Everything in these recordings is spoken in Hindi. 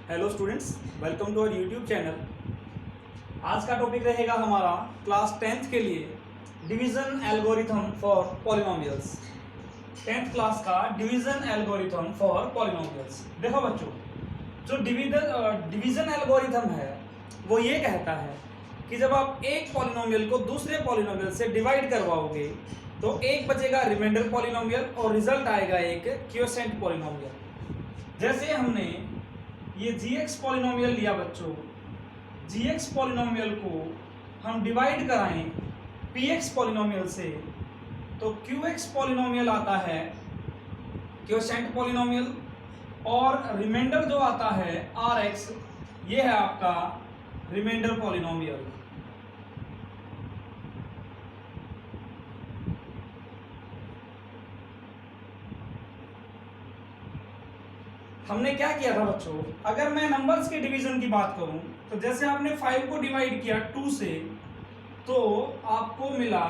Hello students, welcome to our YouTube channel. आज का टॉपिक रहेगा हमारा क्लास 10th के लिए division algorithm for polynomials. 10th class का डिवीजन एल्गोरिथम फॉर पॉलिनोमियल्स। देखो बच्चों, जो डिवीजन एल्गोरिथम है वो ये कहता है कि जब आप एक पॉलिनोमियल को दूसरे पॉलिनोमियल से डिवाइड करवाओगे तो एक बचेगा रिमाइंडर पॉलिनोमियल और रिजल्ट आएगा एक क्वोशिएंट पॉलिनोमियल। जैसे हमने ये gx पॉलिनोमियल लिया बच्चों, gx पॉलिनोमियल को हम डिवाइड कराएं px पॉलिनोमियल से तो qx पॉलिनोमियल आता है क्वोशिएंट पॉलिनोमियल, और रिमाइंडर जो आता है rx ये है आपका रिमाइंडर पॉलिनोमियल। हमने क्या किया था बच्चों, अगर मैं नंबर्स के डिवीजन की बात करूं तो जैसे आपने 5 को डिवाइड किया 2 से तो आपको मिला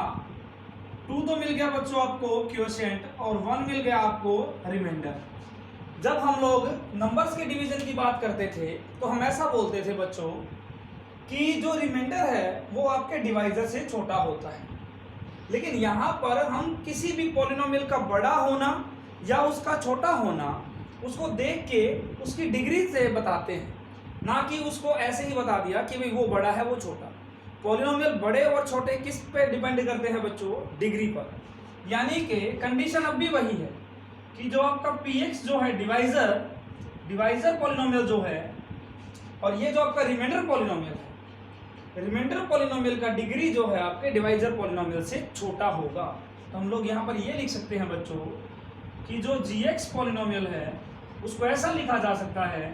2 तो मिल गया बच्चों आपको क्वोशिएंट और 1 मिल गया आपको रिमाइंडर। जब हम लोग नंबर्स के डिवीजन की बात करते थे तो हम ऐसा बोलते थे बच्चों कि जो रिमाइंडर है वो आपके डिवाइजर से छोटा होता है, लेकिन यहाँ पर हम किसी भी पॉलिनोमियल का बड़ा होना या उसका छोटा होना उसको देख के उसकी डिग्री से बताते हैं, ना कि उसको ऐसे ही बता दिया कि भाई वो बड़ा है वो छोटा। पॉलिनोमियल बड़े और छोटे किस पे डिपेंड करते हैं बच्चों? डिग्री पर। यानी कि कंडीशन अब भी वही है कि जो आपका px जो है डिवाइजर पॉलिनोमियल जो है, और ये जो आपका रिमाइंडर पॉलिनोमियल है, रिमाइंडर पॉलिनोमियल का डिग्री जो है आपके डिवाइजर पॉलिनोमियल से छोटा होगा। तो हम लोग यहाँ पर ये लिख सकते हैं बच्चों कि जो gx पॉलिनोमियल है उसको ऐसा लिखा जा सकता है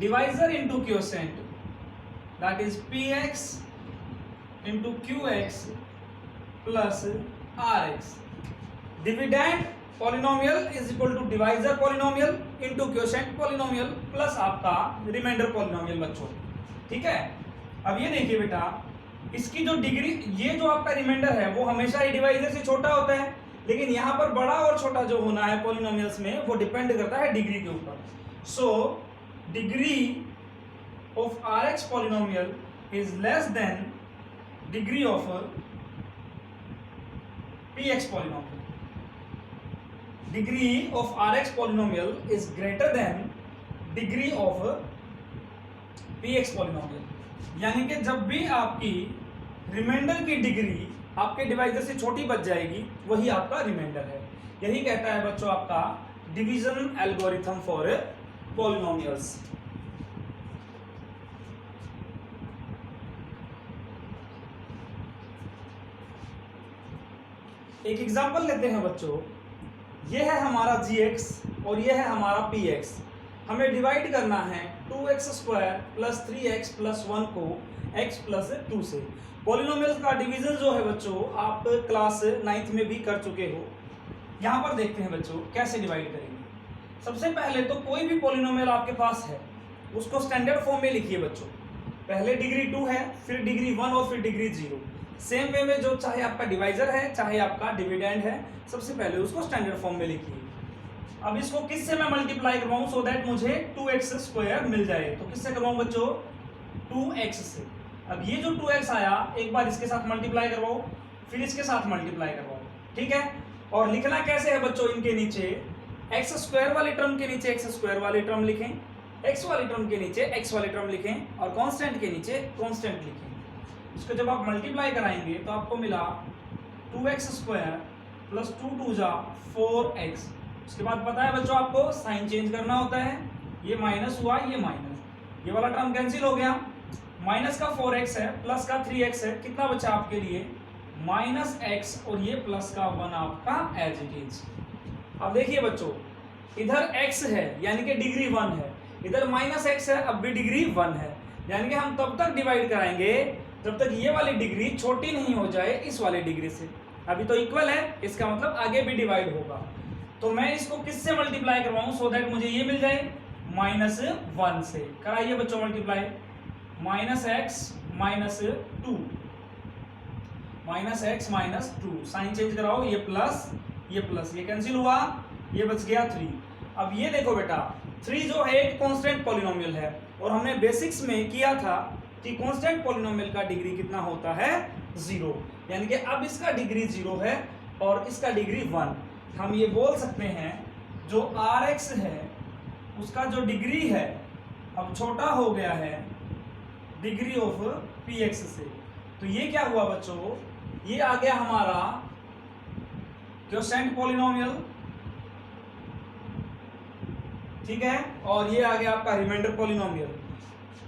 divisor into quotient, that is px into qx plus rx। Dividend polynomial is equal to divisor polynomial into quotient polynomial plus आपका रिमाइंडर पॉलिनोमियल बच्चों। ठीक है, अब ये देखिए बेटा, इसकी जो डिग्री, ये जो आपका रिमाइंडर है वो हमेशा ही डिवाइजर से छोटा होता है, लेकिन यहां पर बड़ा और छोटा जो होना है पॉलिनोमियल्स में वो डिपेंड करता है डिग्री के ऊपर। So degree of rx polynomial is less than degree of px polynomial. Degree of rx polynomial is greater than degree of px polynomial. यानी कि जब भी आपकी रिमाइंडर की डिग्री आपके डिवाइजर से छोटी बच जाएगी वही आपका रिमाइंडर है। यही कहता है बच्चों आपका डिवीजन एल्गोरिथम फॉर पॉलिनोमियल्स। एक एग्जांपल लेते हैं बच्चों, यह है हमारा gx और यह है हमारा px। हमें डिवाइड करना है 2x² प्लस 3x प्लस 1 को x प्लस 2 से। पॉलिनोमियल का डिवीजन जो है बच्चों आप क्लास 9th में भी कर चुके हो। यहाँ पर देखते हैं बच्चों कैसे डिवाइड करेंगे। सबसे पहले तो कोई भी पॉलिनोमियल आपके पास है उसको स्टैंडर्ड फॉर्म में लिखिए बच्चों। पहले डिग्री 2 है, फिर डिग्री 1 और फिर डिग्री 0। सेम वे में जो चाहे आपका डिवाइजर है चाहे आपका डिविडेंड है, सबसे पहले उसको स्टैंडर्ड फॉर्म में लिखिए। अब इसको किससे मैं मल्टीप्लाई करवाऊं सो दैट मुझे 2x² मिल जाए? तो किससे करवाऊं बच्चों? 2x से। अब ये जो 2x आया एक बार इसके साथ मल्टीप्लाई करवाओ, फिर इसके साथ मल्टीप्लाई करवाओ। ठीक है, और लिखना कैसे है बच्चों? इनके नीचे x² वाली टर्म के नीचे x² वाली टर्म लिखें, x वाली टर्म के नीचे x वाली टर्म लिखें और कांस्टेंट के नीचे कांस्टेंट लिखें। इसको जब आप मल्टीप्लाई कराएंगे तो आपको मिला 2x² प्लस 2 2 जा 4x। उसके बाद पता है बच्चों आपको साइन चेंज करना होता है, ये माइनस हुआ ये माइनस, ये वाला टर्म कैंसिल हो गया, माइनस का 4x है प्लस का 3x है, कितना बचा आपके लिए? -x और ये प्लस का 1 आपका एज इट इज। अब देखिए बच्चों, इधर x है यानी कि डिग्री 1 है, इधर -x है अब भी डिग्री 1 है, यानी कि हम तब तक डिवाइड कराएंगे जब तक ये वाली डिग्री छोटी नहीं हो जाए इस वाली डिग्री से। अभी तो इक्वल है, इसका मतलब आगे भी डिवाइड होगा। तो मैं इसको किससे मल्टीप्लाई करवाऊं सो दैट मुझे ये मिल जाए? -1 से। कराइए बच्चों multiply, -x -2 minus x minus two, sign change कराओ, ये प्लस ये कैंसिल हुआ, ये बच गया 3। अब ये देखो बेटा 3 जो है एक कांस्टेंट पॉलिनोमियल है और हमने बेसिक्स में किया था कि कांस्टेंट पॉलिनोमियल का डिग्री कितना होता है 0, यानी कि अब इसका डिग्री 0 है और इसका डिग्री 1। हम ये बोल सकते हैं जो Rx है उसका जो डिग्री है अब छोटा हो गया है डिग्री ऑफ Px से। तो ये क्या हुआ बच्चों, ये आ गया हमारा क्वोशिएंट पॉलिनोमियल, ठीक है, और ये आ गया आपका रिमाइंडर पॉलिनोमियल।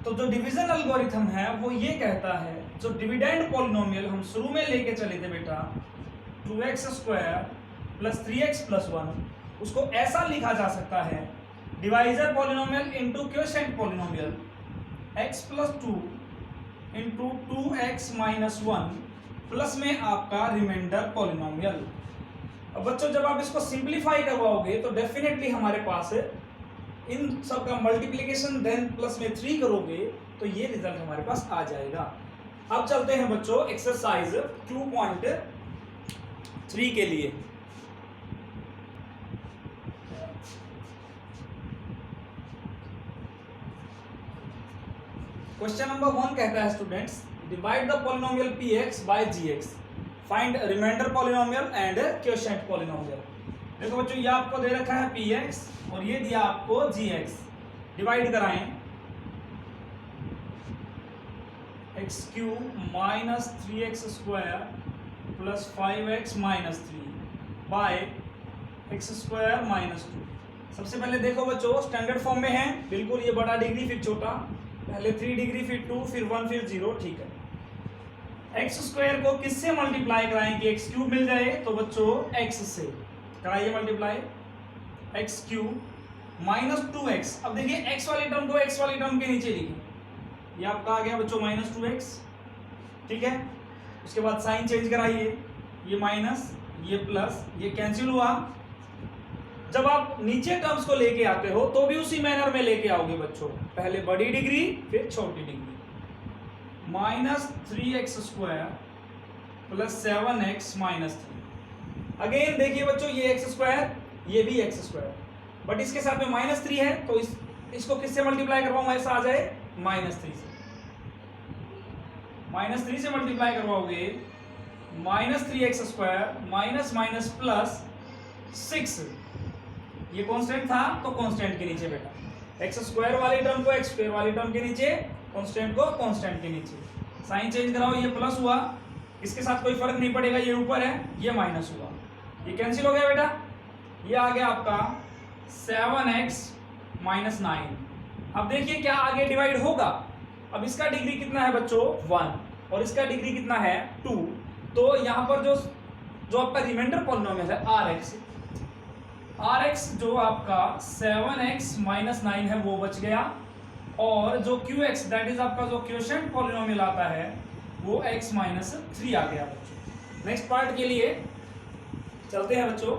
तो जो डिवीजन एल्गोरिथम है वो ये कहता है जो डिविडेंड पॉलिनोमियल हम शुरू में लेके चले थे बेटा 2x² + 3x + 1, उसको ऐसा लिखा जा सकता है divisor polynomial into quotient polynomial x + 2 into 2x - 1 plus में आपका रिमाइंडर पॉलिनोमियल। अब बच्चों जब आप इसको सिंप्लीफाई करवाओगे तो डेफिनेटली हमारे पास इन सब का मल्टीप्लिकेशन देन प्लस में 3 करोगे तो ये रिजल्ट हमारे पास आ जाएगा। अब चलते हैं बच्चों एक्सरसाइज 2.3 के लिए। क्वेश्चन नंबर 1 कहता है students divide the polynomial px by gx, find remainder polynomial and quotient polynomial. देखो बच्चों ये आपको दे रखा है px और ये दिया आपको gx, डिवाइड कराएं x³ - 3x² + 5x - 3 bye x² - 2। सबसे पहले देखो बच्चों स्टैंडर्ड फॉर्म में है बिल्कुल, ये बड़ा डिग्री फिर छोटा, पहले 3 डिग्री फिर 2 फिर 1 फिर 0, ठीक है। x² को किससे मल्टीप्लाई कराएं कि x³ मिल जाए, तो बच्चों x से कराइए मल्टीप्लाई, x³ - 2x। अब देखिए x वाली टर्म को x वाली टर्म के नीचे लिखें, ये आपका आ गया बच्चों -2x, ठीक है। उसके बाद साइन चेंज कराइए, ये माइनस ये प्लस, ये कैंसिल हुआ। जब आप नीचे टर्म्स को लेके आते हो तो भी उसी मैनर में लेके आओगे बच्चों, पहले बड़ी डिग्री फिर छोटी डिग्री, -3x² + 7x - 3। अगेन देखिए बच्चों ये x² ये भी x², बट इसके साथ में -3 है तो इसको किससे मल्टीप्लाई करवाऊंगा, ऐसा आ जाए -3 से, -3 से मल्टीप्लाई करवाओगे -3x² प्लस 6, ये कांस्टेंट था तो कांस्टेंट के नीचे बेटा, x² वाली टर्म को x² वाली टर्म के नीचे, कांस्टेंट को कांस्टेंट के नीचे, साइन चेंज कराओ, ये प्लस हुआ, इसके साथ कोई फर्क नहीं पड़ेगा, ये ऊपर है ये माइनस हुआ, ये कैंसिल हो गया बेटा, ये आ गया आपका 7x - 9। अब देखिए क्या आगे डिवाइड होगा, अब इसका डिग्री कितना है बच्चों 1 और इसका डिग्री कितना है 2, तो यहाँ पर जो आपका रिमाइंडर पॉलिनोमियल है Rx जो आपका 7x - 9 है वो बच गया, और जो Qx दैट इज आपका जो क्वोशिएंट पॉलिनोमियल आता है वो x - 3 आ गया बच्चों। नेक्स्ट पार्ट के लिए चलते हैं बच्चों।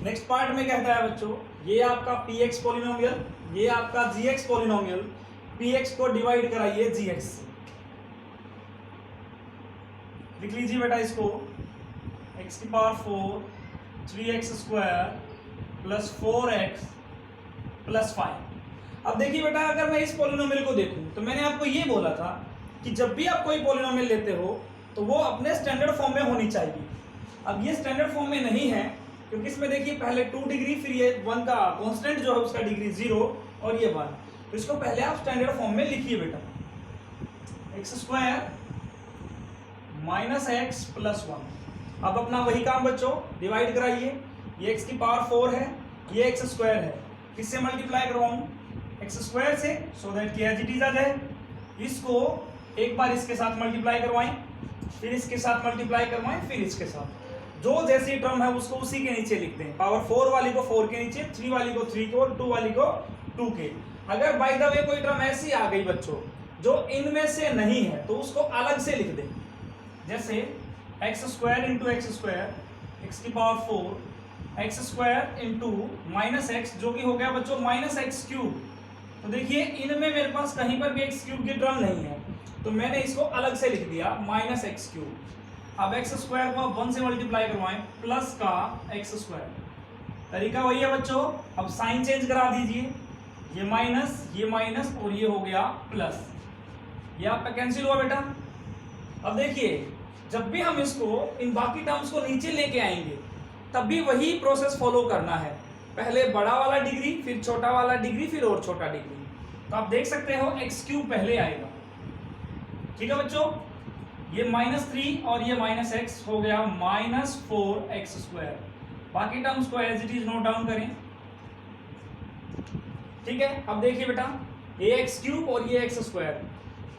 नेक्स्ट पार्ट में कहता है बच्चों ये आपका px पॉलिनोमियल, ये आपका gx पॉलिनोमियल, px को डिवाइड कराइए gx से, लिख लीजिए बेटा इसको x⁴ 3x² + 4x + 5। अब देखिए बेटा अगर मैं इस पॉलिनोमियल को देखूं तो मैंने आपको ये बोला था कि जब भी आप कोई पॉलिनोमियल लेते हो तो वो अपने स्टैंडर्ड फॉर्म में होनी चाहिए। अब ये स्टैंडर्ड फॉर्म में नहीं है क्योंकि इसमें देखिए पहले 2 डिग्री फिर ये 1 का कांस्टेंट जो है उसका डिग्री 0 और ये 1, तो इसको पहले आप स्टैंडर्ड फॉर्म में लिखिए बेटा, x² - x + 1। अब अपना वही काम बच्चों डिवाइड कराइए, ये x⁴ है ये x² है, किससे मल्टीप्लाई करवाऊं x² से, सो दैट कि एज इट इज आ जाए। इसको एक बार इसके साथ मल्टीप्लाई करवाएं, फिर इसके साथ मल्टीप्लाई करवाएं, फिर इसके साथ, जो जैसी टर्म है उसको उसी के नीचे लिखते हैं, पावर 4 वाली को 4 के नीचे, 3 वाली को 3 के और 2 वाली को 2 के। अगर बाय द वे कोई टर्म ऐसी आ गई बच्चों जो इनमें से नहीं है तो उसको अलग से लिख दें, जैसे x² × x² x⁴ x² into -x जो कि हो गया बच्चों -x³ तो देखिए इनमें मेरे पास कहीं पर भी एक्स क्यूब की टर्म नहीं है, तो मैंने इसको अलग से लिख दिया माइनस एक्स क्यूब। अब एक्स स्क्वायर को 1 से मल्टीप्लाई करवाएं प्लस का एक्स स्क्वायर, तरीका वही है बच्चों। अब साइन चेंज करा दीजिए, ये माइनस और ये हो गया प्लस, ये आपका कैंसिल हुआ बेटा। अब देखिए जब भी हम इसको इन बाकी टर्म्स को नीचे लेके आएंगे तब भी वही प्रोसेस फॉलो करना है, पहले बड़ा वाला डिग्री, फिर छोटा वाला डिग्री, फिर और छोटा डिग्री। तो आप देख सकते हो एक्स क्यूब पहले आएगा, ठीक है बच्चों। ये -3 और ये -x हो गया -4x स्क्वायर। बाकी टर्म्स को as it is note down करें, ठीक है। अब देखिए बेटा ये एक्स क्यूब और ये एक्स स्क्वायर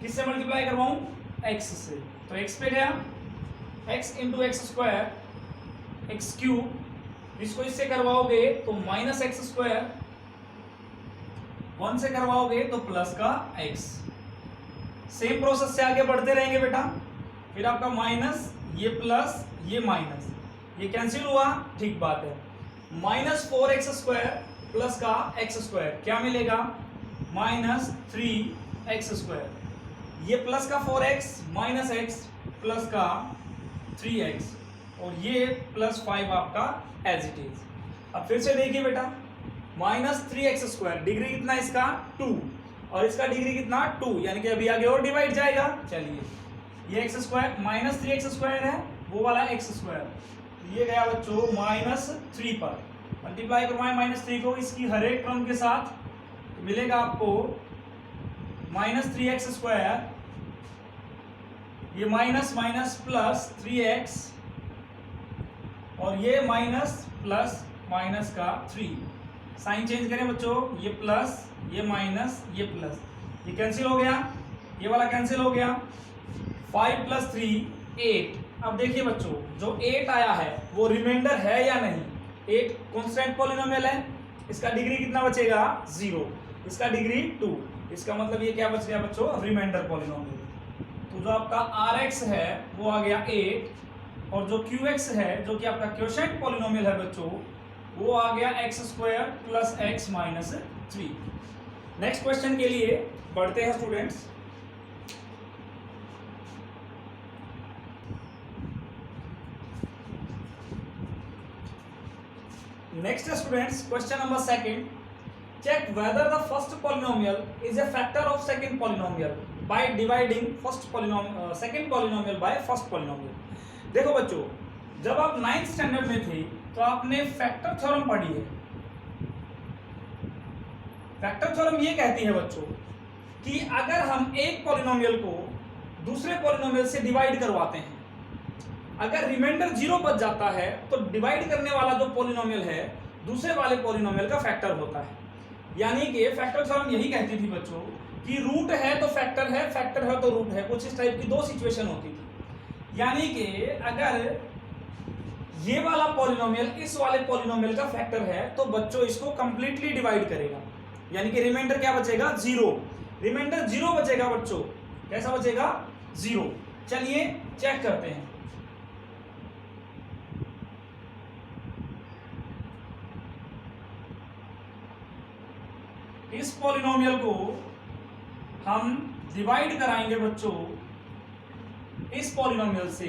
किससे मल्टीप्लाई करवाऊं, x से, तो x पे गया x into x square x cube, इसको इससे करवाओगे तो -x स्क्वायर, 1 से करवाओगे तो प्लस का x। सेम प्रोसेस से आगे बढ़ते रहेंगे बेटा, फिर आपका माइनस, ये प्लस, ये माइनस, ये कैंसिल हुआ, ठीक बात है। -4x स्क्वायर प्लस का x स्क्वायर क्या मिलेगा, -3x स्क्वायर, ये प्लस का 4x माइनस x प्लस का 3x और ये +5 आपका एज इट इज। अब फिर से देखिए बेटा -3x स्क्वायर, डिग्री कितना इसका 2 और इसका डिग्री कितना 2, यानी कि अभी आगे और डिवाइड जाएगा। चलिए ये x स्क्वायर -3x स्क्वायर है, वो वाला x स्क्वायर, ये गया बच्चों -3 पर मल्टीप्लाई करवाएं -3 को इसकी हर एक टर्म के साथ, तो मिलेगा आपको -3x स्क्वायर, ये माइनस प्लस 3x और ये माइनस प्लस माइनस का 3। साइन चेंज करें बच्चों, ये प्लस, ये माइनस, ये प्लस, ये कैंसिल हो गया, ये वाला कैंसिल हो गया। 5 + 3 8। अब देखिए बच्चों जो 8 आया है वो रिमाइंडर है या नहीं, 8 कांस्टेंट पॉलिनोमियल है, इसका डिग्री कितना बचेगा 0, इसका डिग्री 2, इसका मतलब ये क्या बच गया बच्चों, रिमाइंडर पॉलिनोमियल। तो जो आपका Rx है वो आ गया 8 और जो Qx है जो कि आपका क्वोशिएंट पॉलिनोमियल है बच्चों, वो आ गया x² plus x minus 3। Next question के लिए बढ़ते हैं students. Next students, question number 2. Check whether the first polynomial is a factor of second polynomial by dividing second polynomial by first polynomial. देखो बच्चों जब आप 9th स्टैंडर्ड में थे तो आपने फैक्टर थ्योरम पढ़ी है। फैक्टर थ्योरम ये कहती है बच्चों कि अगर हम एक पॉलिनोमियल को दूसरे पॉलिनोमियल से डिवाइड करवाते हैं, अगर रिमाइंडर 0 बच जाता है तो डिवाइड करने वाला जो पॉलिनोमियल है दूसरे वाले पॉलिनोमियल का फैक्टर होता है। यानी कि फैक्टर थ्योरम यही कहती थी बच्चों कि रूट है तो फैक्टर है, फैक्टर है तो रूट है, कुछ इस टाइप की दो सिचुएशन होती थी। यानी कि अगर ये वाला पॉलिनोमियल इस वाले पॉलिनोमियल का फैक्टर है तो बच्चों इसको कंप्लीटली डिवाइड करेगा, यानी कि रिमाइंडर क्या बचेगा 0, रिमाइंडर 0 बचेगा बच्चों, कैसा बचेगा 0। चलिए चेक करते हैं। इस पॉलिनोमियल को हम डिवाइड कराएंगे बच्चों इस पॉलिनोमियल से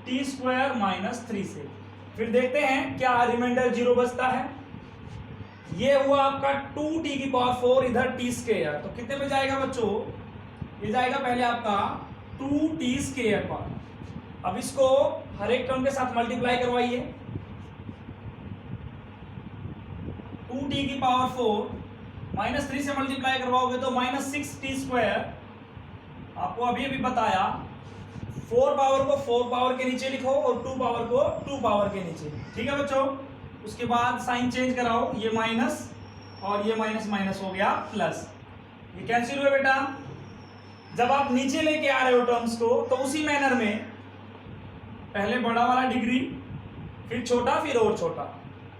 t² - 3 से, फिर देखते हैं क्या रिमाइंडर 0 बचता है। ये हुआ आपका 2t⁴, इधर t², तो कितने पे जाएगा बच्चों, ये जाएगा पहले आपका 2t² पर। अब इसको हर एक टर्म के साथ मल्टीप्लाई करवाइए, 2t⁴ -3 से मल्टीप्लाई करवाओगे तो -6t²। आपको अभी बताया 4 पावर को 4 पावर के नीचे लिखो और 2 पावर को 2 पावर के नीचे, ठीक है बच्चों। उसके बाद साइन चेंज कराओ, ये माइनस और ये माइनस हो गया प्लस, ये कैंसिल हुए बेटा। जब आप नीचे लेके आ रहे हो टर्म्स को तो उसी मैनर में पहले बड़ा वाला डिग्री, फिर छोटा, फिर और छोटा,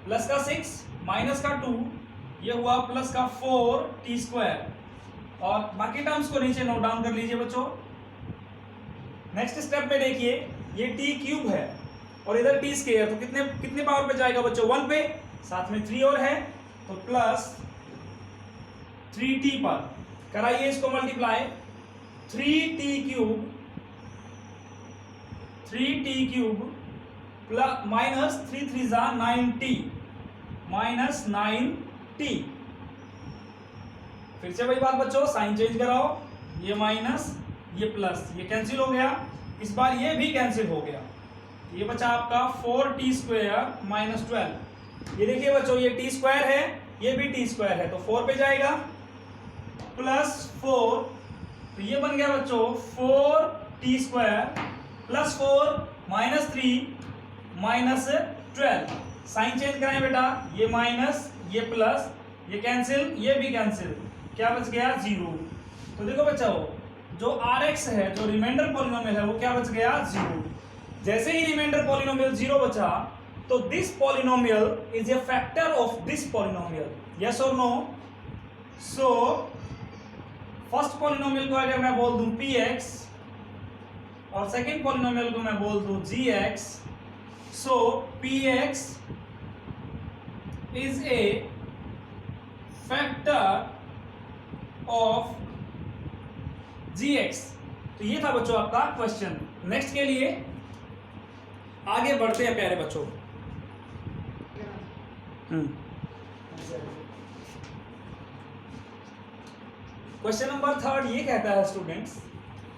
प्लस का 6 माइनस का 2, ये हुआ प्लस का 4t²। और बाकी टर्म्स को नीचे नोट डाउन कर लीजिए बच्चों। नेक्स्ट स्टेप में देखिए ये t³ है और इधर t², तो कितने पावर पे जाएगा बच्चों 1 पे, साथ में 3 और है तो प्लस 3t पर कराइए इसको multiply, 3t cube plus minus 3 3 जा 9t माइनस 9t। फिर से वही बात बच्चों, साइन चेंज कराओ, ये माइनस ये प्लस, ये कैंसिल हो गया, इस बार ये भी कैंसिल हो गया, ये बचा आपका 4t स्क्वायर माइनस 12। ये देखिए बच्चों, ये t स्क्वायर है, ये भी t स्क्वायर है, तो 4 पे जाएगा प्लस 4, तो ये बन गया बच्चों 4t square plus 4 minus 3 minus 12। Sign change कराएं बेटा, ये माइनस ये प्लस, ये कैंसिल ये भी कैंसिल, क्या बच गया 0। तो देखो बच्चों, जो Rx है, जो रिमाइंडर पॉलिनोमियल है, वो क्या बच गया 0। जैसे ही रिमाइंडर पॉलिनोमियल 0 बचा, तो this polynomial is a factor of this polynomial, yes और नो। सो फर्स्ट पॉलिनोमियल को अगर मैं बोल दूं px और सेकंड पॉलिनोमियल को मैं बोल दूं gx, so px is a factor of gx। तो ये था बच्चों आपका क्वेश्चन। नेक्स्ट के लिए आगे बढ़ते हैं प्यारे बच्चों। क्वेश्चन नंबर 3 ये कहता है students,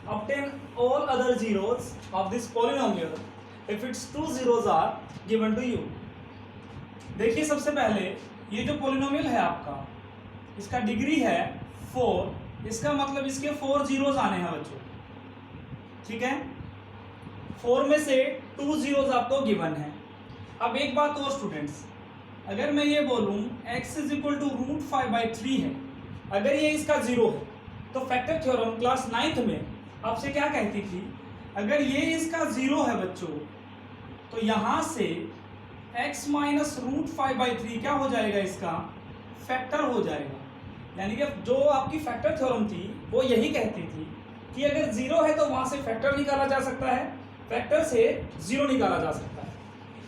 obtain all other zeros of this polynomial if its two zeros are given to you। देखिए सबसे पहले ये जो पोलिनोमियल है आपका, इसका डिग्री है 4, इसका मतलब इसके 4 जीरोस आने हैं बच्चों, ठीक है। 4 में से 2 जीरोस आपको गिवन है। अब एक बात और स्टूडेंट्स, अगर मैं ये बोलूं x इज इक्वल टू √5/3 है, अगर ये इसका 0 है, तो फैक्टर थ्योरम क्लास 9th में आपसे क्या कहती थी, अगर ये इसका 0 है बच्चों, तो यहां से x माइनस √5/3 क्या हो जाएगा, इसका फैक्टर हो जाएगा। यानी कि जो आपकी फैक्टर थ्योरम थी वो यही कहती थी कि अगर 0 है तो वहां से फैक्टर निकाला जा सकता है, फैक्टर से 0 निकाला जा सकता है।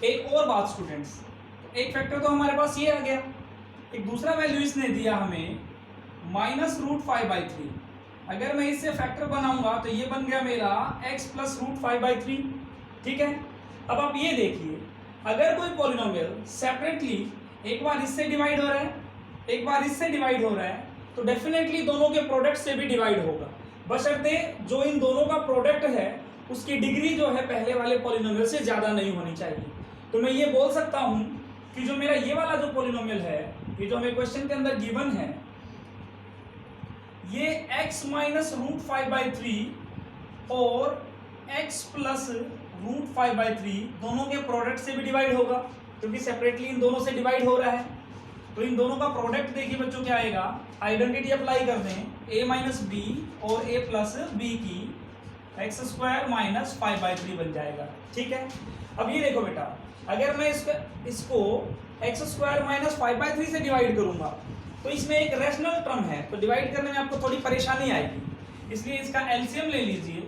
एक और बात स्टूडेंट्स, एक फैक्टर तो हमारे पास ये आ गया, एक दूसरा वैल्यू इसने दिया हमें माइनस √5/3। अगर मैं इससे फैक्टर बनाऊंगा तो ये बन गया मेरा x प्लस √5/3, ठीक है। अब आप ये देखिए, अगर कोई पॉलिनोमियल सेपरेटली एक बार इससे डिवाइड हो रहा है, एक बार इससे डिवाइड हो रहा है, तो डेफिनेटली दोनों के प्रोडक्ट से भी डिवाइड होगा, बशर्ते जो इन दोनों का प्रोडक्ट है उसकी डिग्री जो है पहले वाले पॉलिनोमियल से ज्यादा नहीं होनी चाहिए। तो मैं ये बोल सकता हूं कि जो मेरा ये वाला जो पॉलिनोमियल है, ये जो हमें क्वेश्चन के अंदर गिवन है, ये x माइनस √5/3 और x प्लस √5/3 दोनों के प्रोडक्ट से भी डिवाइड होगा, क्योंकि सेपरेटली इन दोनों से डिवाइड हो रहा है। तो इन दोनों का प्रोडक्ट देखिए बच्चों क्या आएगा, आइडेंटिटी अप्लाई कर दें, a माइनस बी और a प्लस बी की x² माइनस 5/3 बन जाएगा, ठीक है। अब ये देखो बेटा, अगर मैं इसको x² माइनस 5/3 से डिवाइड करूंगा तो इसमें एक रैशनल टर्म है, तो डिवाइड करने में आपको थोड़ी परेशानी आएगी, इसलिए इसका एलसीएम ले लीजिए,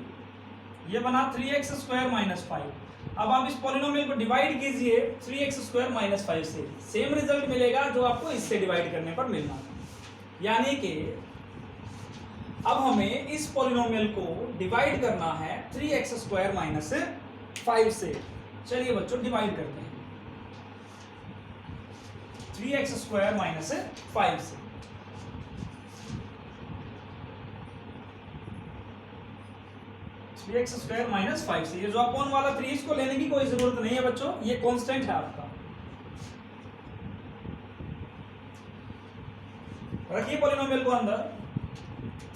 ये बना 3x² माइनस 5। अब आप इस पॉलिनोमियल को डिवाइड कीजिए 3x² माइनस 5 से, सेम रिजल्ट मिलेगा जो आपको इससे डिवाइड करने पर मिलना। यानी कि अब हमें इस पॉलिनोमियल को डिवाइड करना है 3x² माइनस 5 से। चलिए बच्चों डिवाइड करते हैं 3x² माइनस 5 से। x² माइनस 5 से, ये जो अपॉन वाला 3 इसको लेने की कोई जरूरत नहीं है बच्चों, ये कांस्टेंट है आपका। रखिए पॉलिनोमियल को अंदर,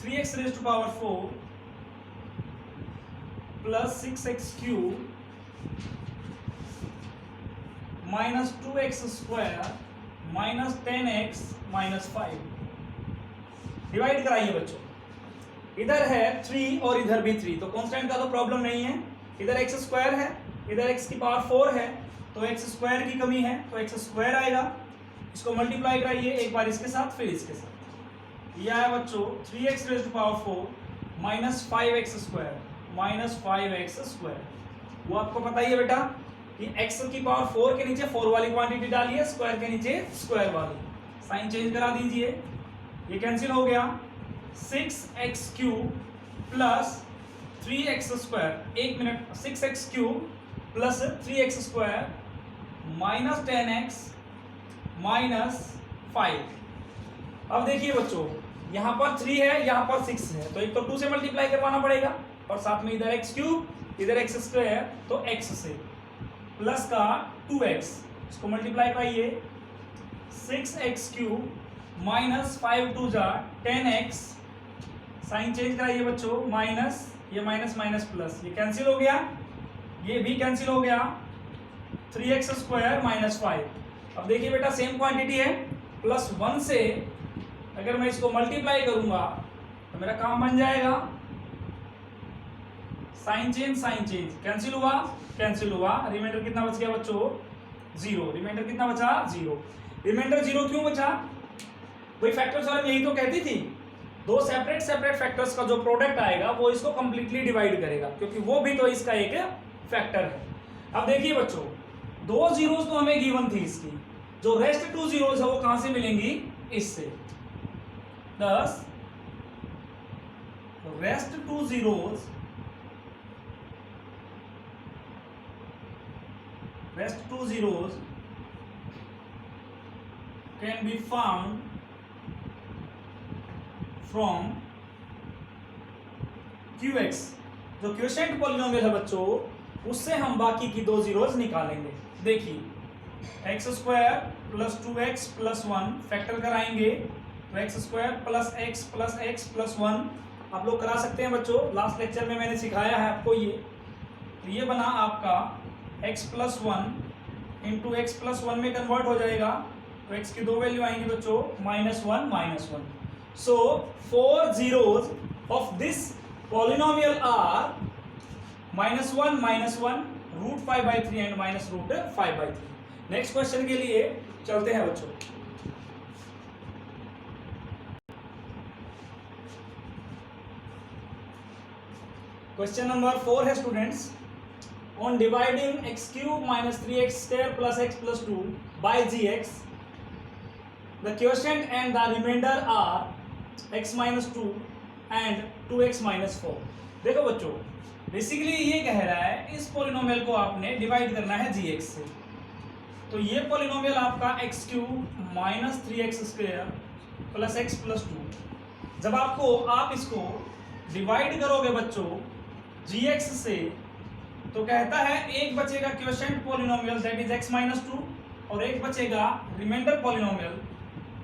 3x⁴ plus 6x³ minus 2x² minus 10x minus 5। Divide कराइए बच्चों, इधर है 3 और इधर भी 3, तो कांस्टेंट का तो प्रॉब्लम नहीं है। इधर x² है, इधर x⁴ है, तो x² की कमी है, तो x² आएगा। इसको मल्टीप्लाई कराइए, एक बार इसके साथ फिर इसके साथ। ये आया बच्चों 3x⁴ minus 5x² minus 5x²। वो आपको पता ही है बेटा कि x⁴ के नीचे 4 वाली क्वांटिटी डालिए, स्क्वायर के नीचे स्क्वायर वाली। साइन चेंज करा दीजिए, ये कैंसिल हो गया, 6x³ प्लस 3x², एक minute, 6x³ plus 3x² minus 10x minus 5। अब देखिए बच्चों, यहाँ पर 3 है, यहाँ पर 6 है, तो एक तो 2 से मल्टीप्लाई करवाना पड़ेगा और साथ में इधर x³ इधर x², तो x से प्लस का 2x, इसको मल्टीप्लाई कराइए, 6x³ माइनस 5 2 जा 10x, साइन चेंज कराइए बच्चों, माइनस, ये माइनस माइनस प्लस, ये कैंसिल हो गया, ये भी कैंसिल हो गया, 3x² माइनस 5। अब देखिए बेटा सेम क्वांटिटी है, प्लस 1 से अगर मैं इसको मल्टीप्लाई करूंगा तो मेरा काम बन जाएगा, साइन चेंज कैंसिल हुआ, रिमाइंडर कितना बच गया बच्चों, 0। रिमाइंडर कितना बचा, 0। रिमाइंडर 0 क्यों बचा, वही फैक्टर्स वाले यही तो कहती थी, दो सेपरेट फैक्टर्स का जो प्रोडक्ट आएगा वो इसको कंप्लीटली डिवाइड करेगा, क्योंकि वो भी तो इसका एक फैक्टर है। अब देखिए बच्चों, 2 जीरोस तो हमें गिवन थी इसकी, जो रेस्ट 2 जीरोस है वो कहां से मिलेंगी, इससे। thus rest 2 zeros can be found from QX, जो क्वोशिएंट पॉलिनोमियल है बच्चों, उससे हम बाकी की 2 जीरोस निकालेंगे। देखिए x² plus 2x plus 1 factor कराएंगे तो x² प्लस x प्लस 1 आप लोग करा सकते हैं बच्चों, लास्ट लेक्चर में मैंने सिखाया है आपको ये। तो ये बना आपका x plus 1 into x plus 1 में कन्वर्ट हो जाएगा, तो x की 2 वैल्यू आएंगी बच्चों, -1 सो 4 zeros of this polynomial are -1 √5/3 and -√5/3। Next question के लिए चलते हैं बच्चों। क्वेश्चन नंबर 4 है students, on dividing x³ minus 3x² plus x plus 2 by gx, the quotient and the remainder are x minus 2 and 2x minus 4। देखो बच्चों, बेसिकली ये कह रहा है इस पॉलिनोमियल को आपने डिवाइड करना है gx से। तो ये पॉलिनोमियल आपका x³ minus 3x² plus x plus 2, जब आप इसको डिवाइड करोगे बच्चों gx से, तो कहता है एक बचेगा quotient polynomial that is x minus 2 और एक बचेगा रिमाइंडर पॉलिनोमियल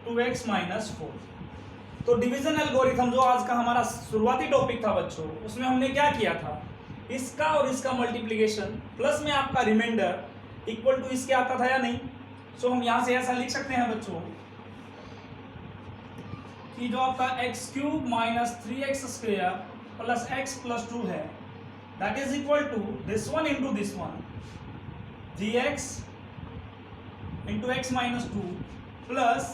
2x माइनस 4। तो डिवीजन एल्गोरिथम जो आज का हमारा शुरुआती टॉपिक था बच्चों, उसमें हमने क्या किया था, इसका और इसका मल्टीप्लिकेशन प्लस में आपका रिमाइंडर इक्वल टू इसके आता था या नहीं। सो हम यहां से ऐसा लिख सकते हैं बच्चों कि जो आपका x³ minus 3x² plus x plus 2 है, that is equal to this one into this one, gx into x minus 2 plus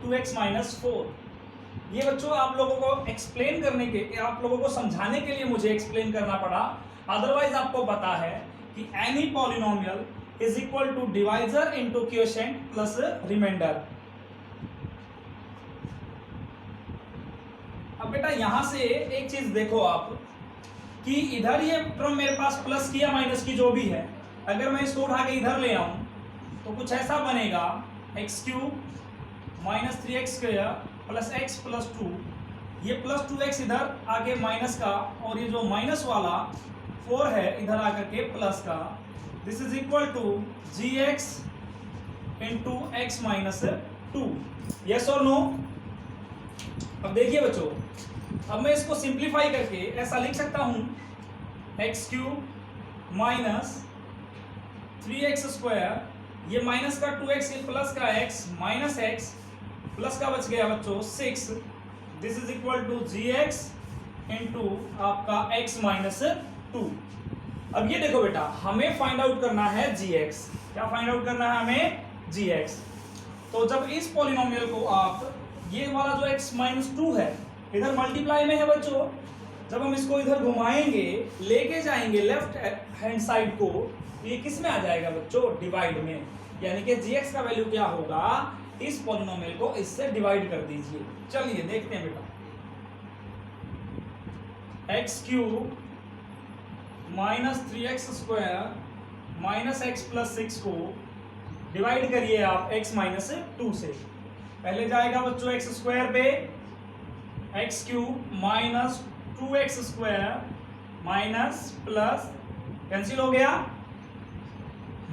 2x minus 4। ये बच्चों आप लोगों को एक्सप्लेन करने के, आप लोगों को समझाने के लिए मुझे एक्सप्लेन करना पड़ा, अदरवाइज आपको पता है कि any polynomial is equal to divisor into quotient plus remainder. अब बेटा यहां से एक चीज देखो आप कि इधर ये टर्म मेरे पास प्लस की या माइनस की जो भी है, अगर मैं इसको उठा के इधर ले आऊं तो कुछ ऐसा बनेगा, x³ minus 3x² plus x plus 2, ये प्लस 2x इधर आके माइनस का, और ये जो माइनस वाला 4 है इधर आकर के प्लस का, this is equal to gx into x minus 2। Yes और नो। अब देखिए बच्चों, अब मैं इसको सिंप्लीफाई करके ऐसा लिख सकता हूं, x³ माइनस 3x², ये माइनस का 2x, ये प्लस का x माइनस x, प्लस का बच गया बच्चों 6, this is equal to gx into आपका x माइनस 2। अब ये देखो बेटा, हमें फाइंड आउट करना है gx। क्या फाइंड आउट करना है हमें, gx। तो जब इस पॉलिनोमियल को आप, ये वाला जो x माइनस 2 है इधर मल्टीप्लाई में है बच्चों, जब हम इसको इधर घुमाएंगे, लेके जाएंगे लेफ्ट हैंड साइड को, ये किस में आ जाएगा बच्चों, डिवाइड में, यानी कि gx का वैल्यू क्या होगा, इस पॉलिनोमियल को इससे डिवाइड कर दीजिए। चलिए देखते हैं बेटा, x cube minus 3x square minus x plus 6 को डिवाइड करिए आप x माइनस 2 से। पहले जाएगा बच्चों एक्स स्क्वायर पे, x cube minus 2x square minus plus cancel हो गया,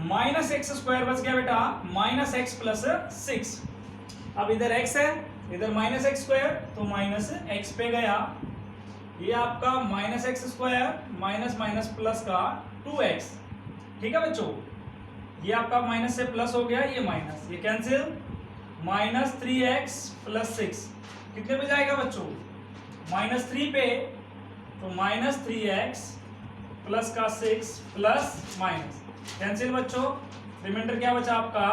माइनस एक्स स्क्वायर बच गया बेटा माइनस एक्स प्लस 6। अब इधर x है, इधर माइनस एक्स स्क्वायर, तो माइनस एक्स पे गया, ये आपका minus x square minus minus plus का 2x। ठीक है बच्चों, ये आपका माइनस से प्लस हो गया, ये माइनस, ये कैंसिल, माइनस 3x प्लस 6 कितने पे जाएगा बच्चों, माइनस 3 पे, तो माइनस 3x प्लस का 6 प्लस माइनस कैंसिल बच्चों, रिमाइंडर क्या बचा आपका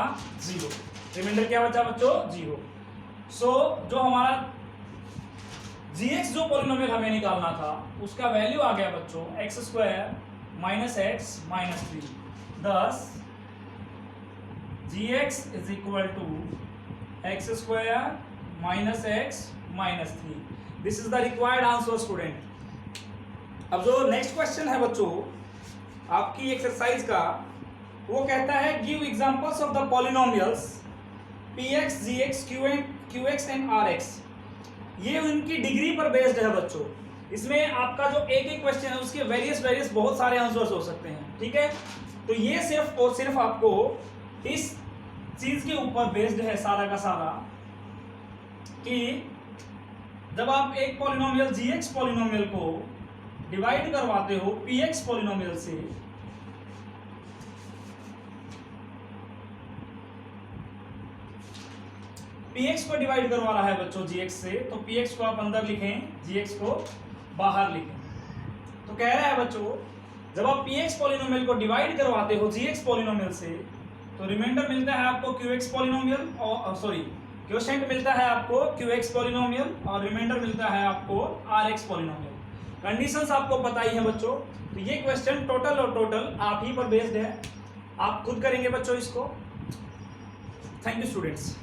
0। रिमाइंडर क्या बचा बच्चों 0। सो जो हमारा gx जो पॉलिनोमियल हमें निकालना था उसका वैल्यू आ गया बच्चों x square minus x minus 3। thus gx is equal to x square minus x minus 3। This is the required answer student. अब जो नेक्स्ट क्वेश्चन है बच्चों आपकी एक्सरसाइज का, वो कहता है give examples of the polynomials px gx qx and rx। ये उनकी डिग्री पर बेस्ड है बच्चों। इसमें आपका जो एक एक क्वेश्चन है उसके वेरियस बहुत सारे आंसर्स हो सकते हैं। ठीक है, तो ये सिर्फ और सिर्फ आपको इस चीज के ऊपर बेस्ड है सारा का सारा कि जब आप एक पॉलिनोमियल gx पॉलिनोमियल को डिवाइड करवाते हो px पॉलिनोमियल से, px को डिवाइड करवा रहा है बच्चों gx से, तो px को आप अंदर लिखें, gx को बाहर लिखें। तो कह रहा है बच्चों जब आप px पॉलिनोमियल को डिवाइड करवाते हो gx पॉलिनोमियल से, तो रिमाइंडर मिलता है आपको qx पॉलिनोमियल, और सॉरी क्वोशिएंट मिलता है आपको qx पॉलिनोमियल, और रिमाइंडर मिलता है आपको rx पॉलिनोमियल। कंडीशंस आपको पता ही है बच्चों। तो ये क्वेश्चन टोटल और टोटल आप ही पर बेस्ड है, आप खुद करेंगे बच्चों इसको। Thank you students.